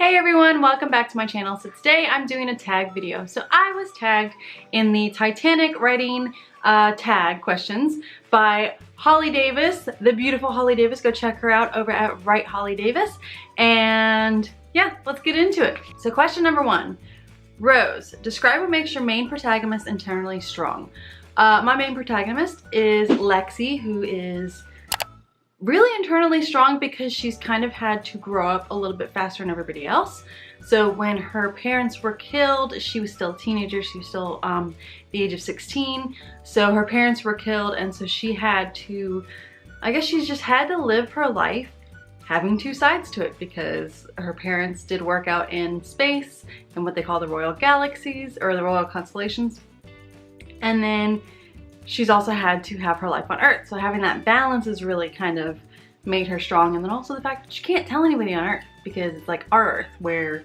Hey everyone, welcome back to my channel. So today I'm doing a tag video. So I was tagged in the Titanic writing tag questions by Holly Davis, the beautiful Holly Davis. Go check her out over at Write Holly Davis. And yeah, let's get into it. So question number 1, Rose, describe what makes your main protagonist internally strong. My main protagonist is Lexi, who is really internally strong because she's kind of had to grow up a little bit faster than everybody else. So when her parents were killed, she was still a teenager. She was still the age of 16. So her parents were killed, and so she had to, I guess she's just had to live her life having two sides to it, because her parents did work out in space in what they call the royal galaxies or the royal constellations. And then she's also had to have her life on Earth. So having that balance has really kind of made her strong. And then also the fact that she can't tell anybody on Earth, because it's like our Earth where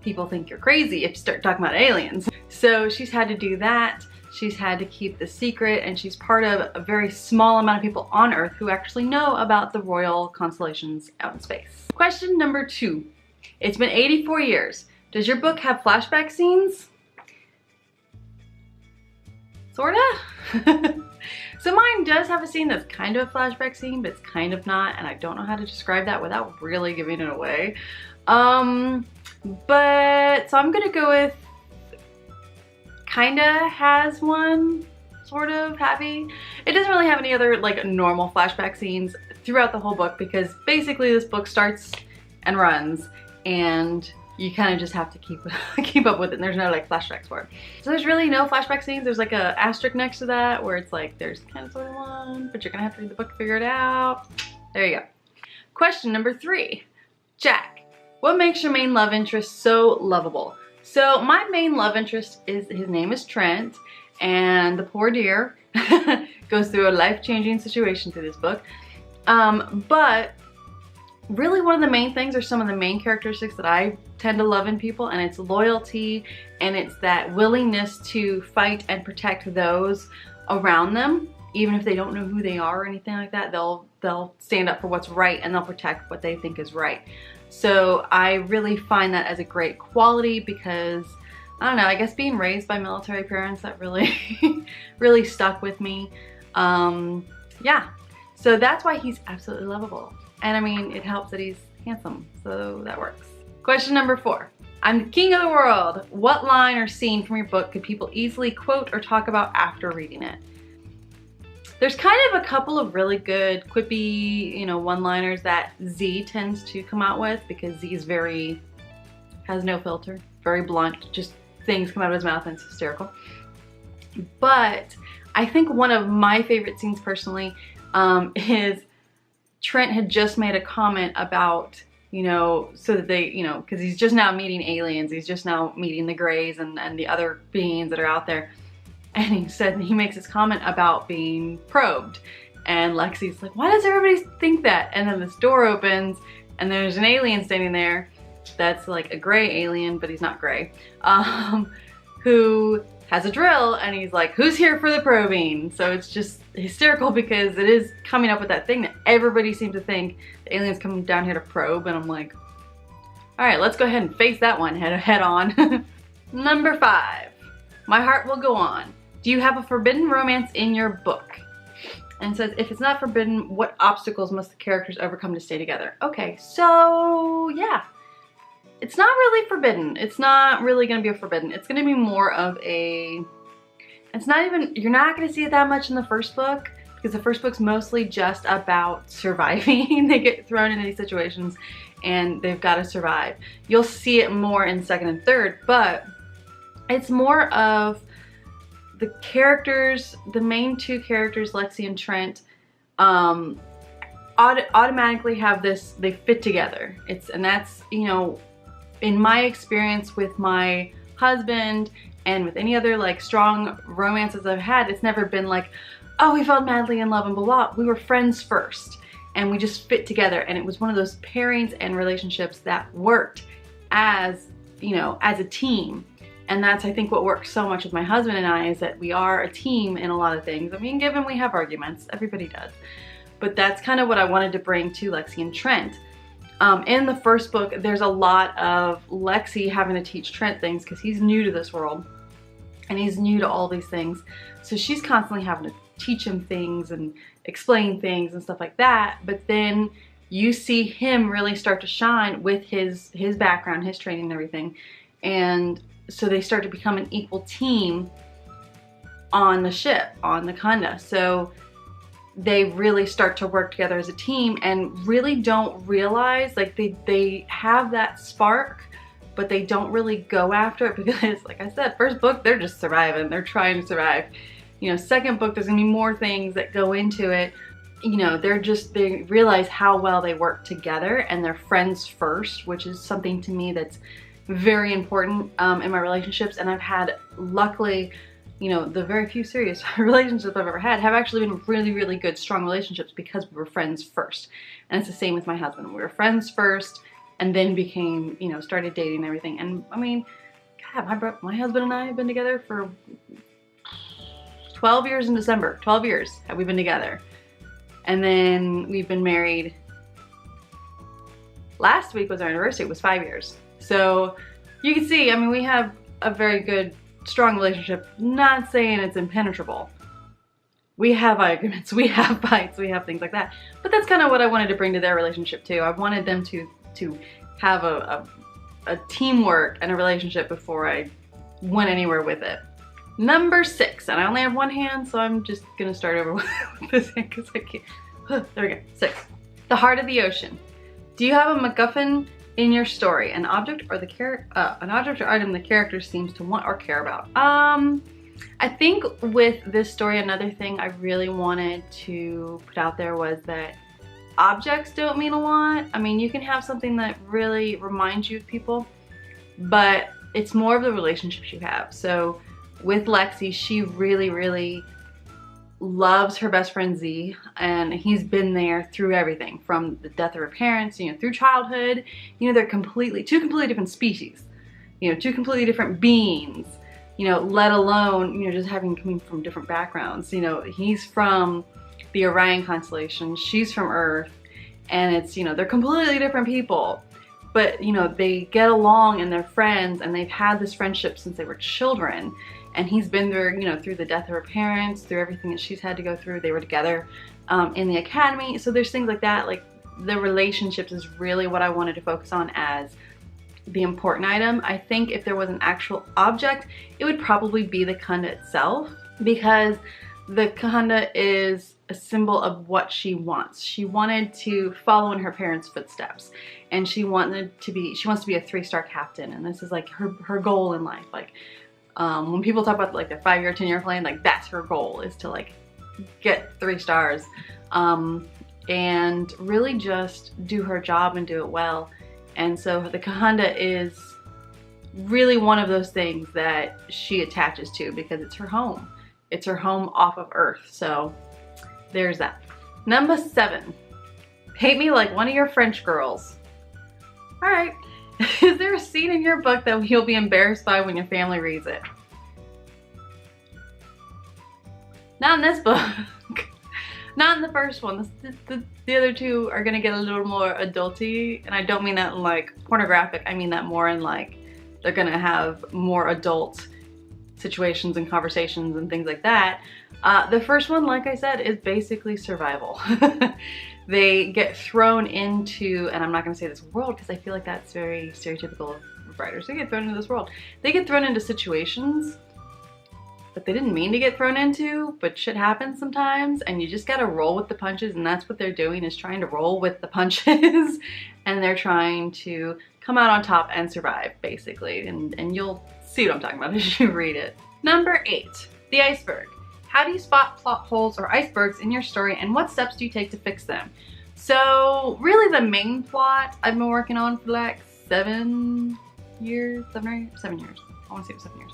people think you're crazy if you start talking about aliens. So she's had to do that. She's had to keep the secret, and she's part of a very small amount of people on Earth who actually know about the royal constellations out in space. Question number 2. It's been 84 years. Does your book have flashback scenes? Sorta. So mine does have a scene that's kind of a flashback scene, but it's kind of not, and I don't know how to describe that without really giving it away. But so I'm gonna go with kinda has one, sort of happy. It doesn't really have any other like normal flashback scenes throughout the whole book, because basically this book starts and runs, and you kind of just have to keep up with it, and there's no like flashbacks for it. So there's really no flashback scenes. There's like a asterisk next to that where it's like there's kind of sort of one, but you're gonna have to read the book to figure it out. There you go. Question number 3, Jack, what makes your main love interest so lovable? So my main love interest is, his name is Trent, and the poor dear goes through a life-changing situation through this book. But really one of the main things, or some of the main characteristics that I tend to love in people, and it's loyalty, and it's that willingness to fight and protect those around them, even if they don't know who they are or anything like that. They'll stand up for what's right, and they'll protect what they think is right. So I really find that as a great quality, because I don't know, I guess being raised by military parents, that really really stuck with me. Yeah, so that's why he's absolutely lovable. And I mean, it helps that he's handsome, so that works. Question number 4. I'm the king of the world. What line or scene from your book could people easily quote or talk about after reading it? There's kind of a couple of really good quippy, you know, one-liners that Z tends to come out with, because Z is has no filter, very blunt, just things come out of his mouth and it's hysterical. But I think one of my favorite scenes personally is Trent had just made a comment about, you know, so that they, you know, because he's just now meeting aliens, he's just now meeting the Greys and the other beings that are out there. And he makes this comment about being probed. And Lexi's like, why does everybody think that? And then this door opens, and there's an alien standing there that's like a gray alien, but he's not gray, who has a drill, and he's like, who's here for the probing? So it's just hysterical, because it is coming up with that thing that everybody seems to think the aliens come down here to probe, and I'm like, all right, let's go ahead and face that one head on. Number 5, my heart will go on. Do you have a forbidden romance in your book? And it says, if it's not forbidden, what obstacles must the characters overcome to stay together? Okay, so yeah. It's not really forbidden. It's not really gonna be a forbidden. It's gonna be more of a, it's not even, you're not gonna see it that much in the first book, because the first book's mostly just about surviving. They get thrown into these situations and they've gotta survive. You'll see it more in second and third, but it's more of the characters, the main 2 characters, Lexi and Trent, automatically have this, they fit together. And that's, you know, in my experience with my husband and with any other like strong romances I've had, it's never been like, oh, we fell madly in love and blah, blah. We were friends first, and we just fit together. And it was one of those pairings and relationships that worked as, you know, as a team. And that's, I think, what works so much with my husband and I, is that we are a team in a lot of things. I mean, given we have arguments, everybody does. But that's kind of what I wanted to bring to Lexi and Trent. In the first book, there's a lot of Lexi having to teach Trent things because he's new to this world and he's new to all these things. So she's constantly having to teach him things and explain things and stuff like that. But then you see him really start to shine with his background, his training and everything. And so they start to become an equal team on the ship, on the Kanda. So they really start to work together as a team and really don't realize, like they have that spark, but they don't really go after it because, like I said, first book, they're just surviving. They're trying to survive. You know, second book, there's gonna be more things that go into it. You know, they realize how well they work together and they're friends first, which is something to me that's very important in my relationships. And I've had, luckily, you know, the very few serious relationships I've ever had have actually been really, really good, strong relationships because we were friends first. And it's the same with my husband. We were friends first and then became, you know, started dating and everything. And I mean, God, my husband and I have been together for 12 years in December. 12 years have we been together. And then we've been married. Last week was our anniversary. It was 5 years. So you can see, I mean, we have a very good, strong relationship. Not saying it's impenetrable. We have arguments, we have fights, we have things like that. But that's kind of what I wanted to bring to their relationship too. I wanted them to have a teamwork and a relationship before I went anywhere with it. Number 6, and I only have one hand, so I'm just gonna start over with this hand because I can't. There we go. 6. The heart of the ocean. Do you have a MacGuffin in your story, an object or item the character seems to want or care about? I think with this story, another thing I really wanted to put out there was that objects don't mean a lot. I mean, you can have something that really reminds you of people, but it's more of the relationships you have. So with Lexi, she really, really loves her best friend Z, and he's been there through everything from the death of her parents, you know, through childhood. You know, they're two completely different species, you know, two completely different beings, you know, let alone, you know, just coming from different backgrounds. You know, he's from the Orion constellation, she's from Earth, and it's, you know, they're completely different people, but, you know, they get along and they're friends and they've had this friendship since they were children. And he's been through, you know, through the death of her parents, through everything that she's had to go through. They were together in the academy. So there's things like that. Like, the relationships is really what I wanted to focus on as the important item. I think if there was an actual object, it would probably be the Kanda itself, because the Kanda is a symbol of what she wants. She wanted to follow in her parents' footsteps, and she wants to be a 3-star captain, and this is like her goal in life. Like, when people talk about like their 5-year, 10-year plan, like that's her goal, is to like get 3 stars, and really just do her job and do it well. And so the Kanda is really one of those things that she attaches to because it's her home. It's her home off of Earth. So there's that. Number 7, paint me like one of your French girls. All right. Is there a scene in your book that you'll be embarrassed by when your family reads it? Not in this book. Not in the first one. The other two are gonna get a little more adulty, and I don't mean that in like pornographic. I mean that more in like they're gonna have more adult situations and conversations and things like that. The first one, like I said, is basically survival. They get thrown into, and I'm not going to say this world because I feel like that's very stereotypical of writers. They get thrown into this world. They get thrown into situations that they didn't mean to get thrown into, but shit happens sometimes, and you just got to roll with the punches, and that's what they're doing, is trying to roll with the punches, and they're trying to come out on top and survive, basically, and you'll see what I'm talking about as you read it. Number 8, the iceberg. How do you spot plot holes or icebergs in your story, and what steps do you take to fix them? So really the main plot I've been working on for like 7 years. I want to say it was 7 years.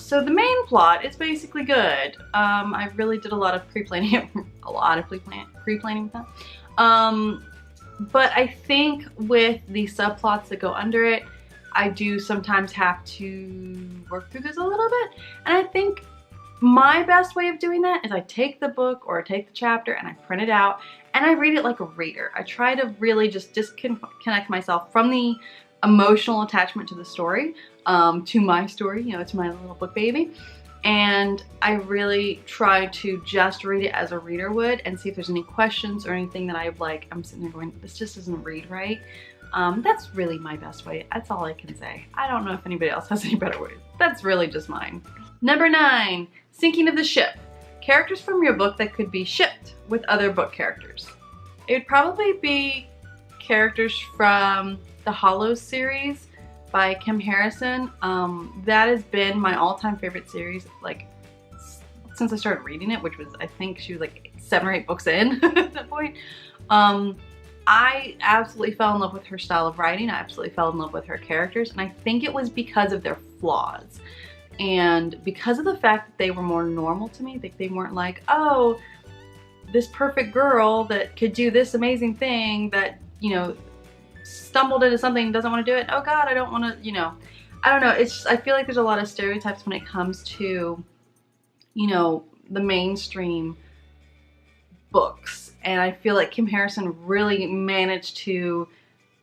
So the main plot is basically good. I really did a lot of pre-planning, pre-planning with that. But I think with the subplots that go under it, I do sometimes have to work through this a little bit. And I think My best way of doing that is I take the book or I take the chapter and I print it out and I read it like a reader. I try to really just disconnect myself from the emotional attachment to the story, to my story, you know, it's my little book baby. And I really try to just read it as a reader would and see if there's any questions or anything that I'm sitting there going, this just doesn't read right. That's really my best way. That's all I can say. I don't know if anybody else has any better ways. That's really just mine. Number 9, sinking of the ship. Characters from your book that could be shipped with other book characters. It would probably be characters from the Hollows series by Kim Harrison. That has been my all-time favorite series, like, since I started reading it, which was, I think she was like 7 or 8 books in at that point. I absolutely fell in love with her style of writing. I absolutely fell in love with her characters, and I think it was because of their flaws. And because of the fact that they were more normal to me, they weren't like, oh, this perfect girl that could do this amazing thing that, you know, stumbled into something and doesn't want to do it. Oh God, I don't want to, you know. I don't know. It's just, I feel like there's a lot of stereotypes when it comes to, you know, the mainstream books. And I feel like Kim Harrison really managed to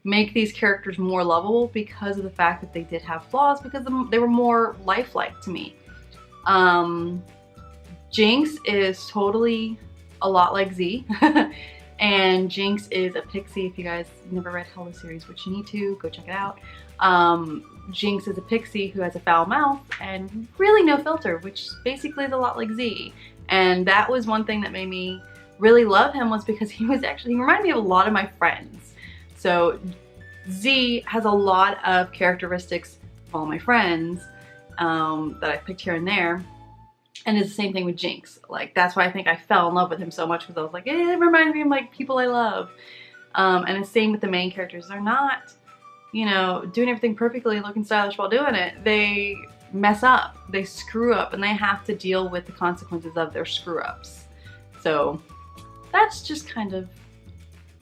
make these characters more lovable because of the fact that they did have flaws, because they were more lifelike to me. Jinx is totally a lot like Z. And Jinx is a pixie. If you guys never read Hollow series, which you need to, go check it out. Jinx is a pixie who has a foul mouth and really no filter, which basically is a lot like Z. And that was one thing that made me really love him, was because he reminded me of a lot of my friends. So Z has a lot of characteristics of all my friends that I picked here and there. And it's the same thing with Jinx. Like, that's why I think I fell in love with him so much, because I was like, it reminds me of like people I love. And the same with the main characters. They're not, you know, doing everything perfectly, looking stylish while doing it. They mess up, they screw up, and they have to deal with the consequences of their screw ups. So that's just kind of,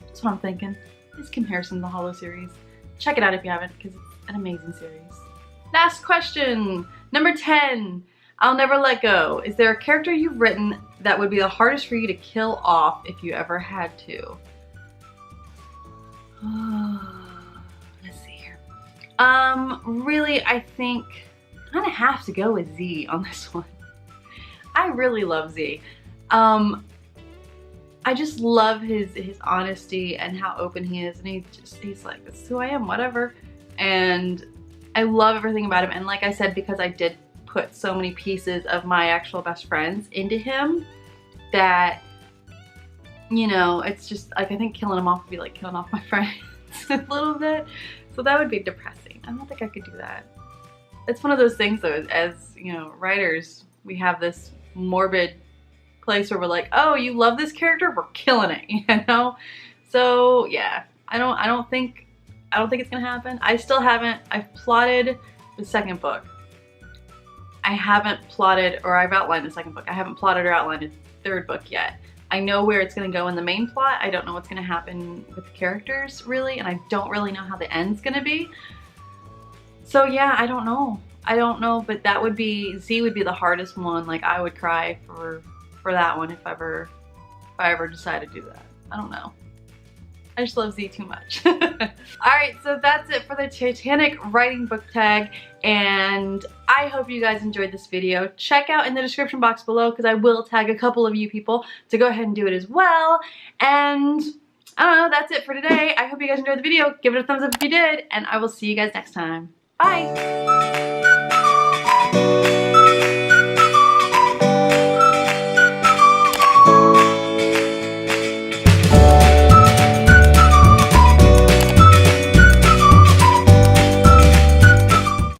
that's what I'm thinking. It's Kim Harrison, the Hollow series. Check it out if you haven't, because it's an amazing series. Last question, number 10. I'll never let go. Is there a character you've written that would be the hardest for you to kill off if you ever had to? Let's see here. Really, I think I kind of have to go with Z on this one. I really love Z. I just love his honesty and how open he is, and he's like, this is who I am, whatever. And I love everything about him. And like I said, because I did put so many pieces of my actual best friends into him, that, you know, it's just like, I think killing him off would be like killing off my friends a little bit. So that would be depressing. I don't think I could do that. It's one of those things though, as, you know, writers, we have this morbid place where we're like, oh, you love this character, we're killing it, you know? So yeah, I don't think it's gonna happen. I've plotted the second book. I haven't plotted, or I've outlined the second book. I haven't plotted or outlined the third book yet. I know where it's gonna go in the main plot. I don't know what's gonna happen with the characters really, and I don't really know how the end's gonna be. So yeah, I don't know, but that would be, Z would be the hardest one. Like, I would cry for that one if I ever decide to do that. I don't know. I just love Z too much. Alright, so that's it for the Titanic writing book tag, and I hope you guys enjoyed this video. Check out in the description box below, because I will tag a couple of you people to go ahead and do it as well. And I don't know, that's it for today. I hope you guys enjoyed the video. Give it a thumbs up if you did, and I will see you guys next time. Bye!